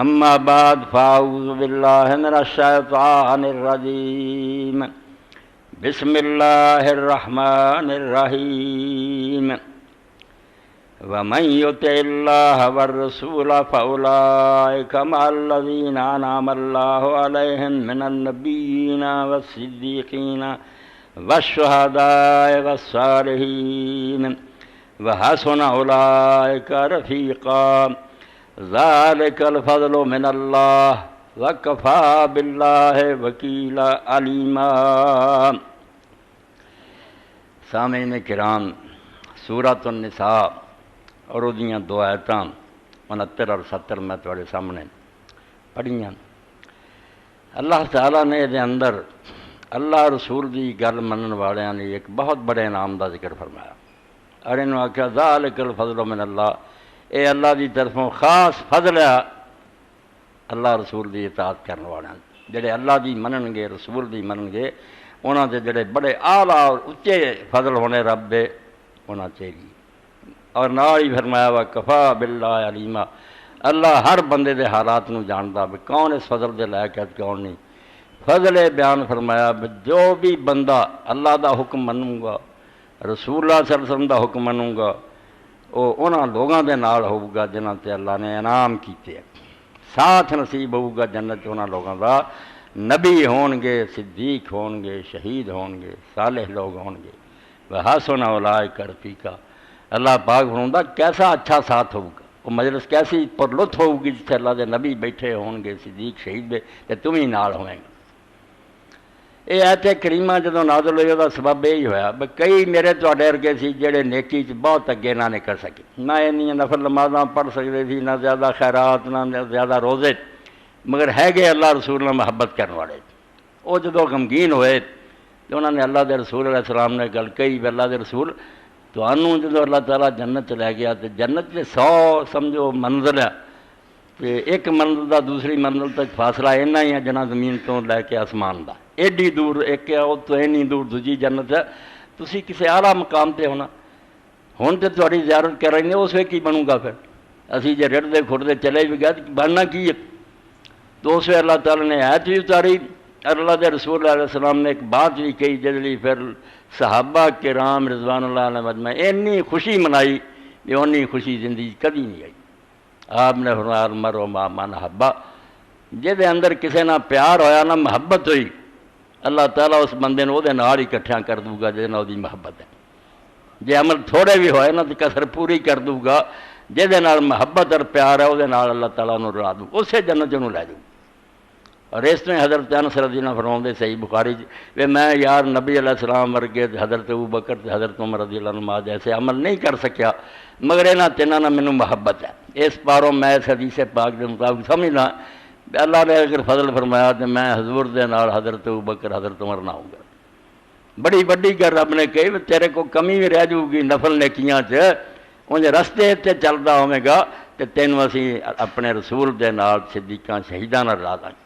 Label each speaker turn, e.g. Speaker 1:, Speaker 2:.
Speaker 1: اما بعد فاعوذ باللہ من الشیطان الرجیم بسم اللہ الرحمن الرحیم ومن یطع اللہ والرسول فاولئک مع الذین انعم اللہ علیہم من النبیین والصدیقین والشہداء والصالحین وحسن اولئک رفیقا ذالک الفضل من اللہ وکفا باللہ وکیلا علیما۔ سامعین کرام، سورۃ النساء اور اودیاں دو آیتاں 69 اور 70 میں تھوڑے سامنے پڑھیاں۔ اللہ تعالیٰ نے دے اندر اللہ رسول دی گل منن والیاں نے ایک بہت بڑے انعام دا ذکر فرمایا اور انہوں نے آخیا ذالک الفضل من اللہ، اے اللہ دی طرفوں خاص فضل ہے اللہ رسول دی اطاعت کرنے والے جڑے اللہ دی منن گے، رسول دی منن گے، انہاں دے جڑے بڑے اعلیٰ اور اچے فضل ہونے رب دے ہونا چاہیے۔ اور نال ہی فرمایا وا کفا باللہ علیما، اللہ ہر بندے دے حالات نو جاندا بھی کون اس فضل دے لائق ہے کون نہیں۔ فضل بیان فرمایا بھی جو بھی بندہ اللہ دا حکم منوں گا، رسول اللہ صلی اللہ علیہ وسلم دا حکم منوں گا، وہ انہاں لوگاں دے نال ہوگا جنہاں تے اللہ نے انعام کیتے ہیں، ساتھ نصیب ہوگا جنت انہاں لوگاں دا، نبی ہون گے، صدیق ہون گے، شہید ہون گے، صالح لوگ ہون گے، وحسن اولئک رفیقا۔ اللہ پاک فرماتا کیسا اچھا ساتھ ہوگا، وہ مجلس کیسی پر لطف ہوگی جتھے اللہ دے نبی بیٹھے ہون گے، صدیق شہید دے تے تم ہی نال ہوئیں گے۔ یہ آیت کریمہ جدوں نازل ہوئی دا سبب یہی ہویا کہ کئی میرے تواڈے ورگے سی جڑے نیکی چ بہت اگے نہ نکل سکے، نہ انیاں نفل نمازاں پڑھ سکتے سی، نہ زیادہ خیرات، نہ زیادہ روزے، مگر ہے گے اللہ رسول نال محبت کرنے والے۔ وہ جدوں غمگین ہوئے تو انہوں نے اللہ دے رسول علیہ السلام نے گل کہی کہ اللہ دے رسول تانوں جدوں اللہ تعالیٰ جنت لے گیا تو جنت کے 100 سمجھو منزل ہے، کہ ایک منزل دا دوسری منزل تک فاصلہ اینا ہی ہے جنا زمین تو لے کے آسمان دا، ایڈی دور ایک ہے وہ تو اینی دور دوجی جنت ہے، تسی کسی اعلیٰ مقام تے ہونا۔ ہن تے تہاڈی زیارت کر رہے ہیں، اس وقت کی بنوں گا پھر اسی جے رڑدے کھڑدے چلے بھی گئے بننا کی ہے؟ تو اس وقت اللہ تعالیٰ نے آیت بھی اتاری اور اللہ دے رسول علیہ السلام نے ایک بات بھی کہی جس لیے پھر صحابہ کرام رضوان اللہ علیہ مجمعین اینی خوشی منائی کہ اونی خوشی زندگی کبھی نہیں آئی۔ آپ نے فرمایا المرء مع من احب، جہدے اندر کسے نہ پیار ہویا نہ محبت ہوئی، اللہ تعالیٰ اس بندے نو دے نال ہی کٹھیاں کر دوں گا جہدے نال دی محبت ہے۔ جے عمل تھوڑے بھی ہوئے نا تو کسر پوری کر دوں گا، جہدے نال محبت اور پیار ہے وہ اللہ تعالیٰ نو رلا دوں، اسے جنت نو لے جاؤں۔ اور اس میں حضرت انس رضی اللہ عنہ فرماؤندے صحیح بخاری کہ میں یار نبی علیہ السلام ورگے حضرت ابوبکر تے حضرت عمر رضی اللہ عنہ جیسے عمل نہیں کر سکیا، مگر انہاں تیناں نال مینوں محبت ہے۔ اس پاروں میں اس حدیث پاک کے مطابق سمجھنا اللہ نے اگر فضل فرمایا تو میں حضور دے نال حضرت ابوبکر حضرت عمر نہ ہوں گا۔ بڑی بڑی گل رب نے کہی تیرے کو کمی بھی رہ جائے گی نفل نیکیاں چ، انج رستے تے چلدا ہوے گا تے تینوں اسی اپنے رسول دے نال صدیقاں شہیداں نال رلا داں گے۔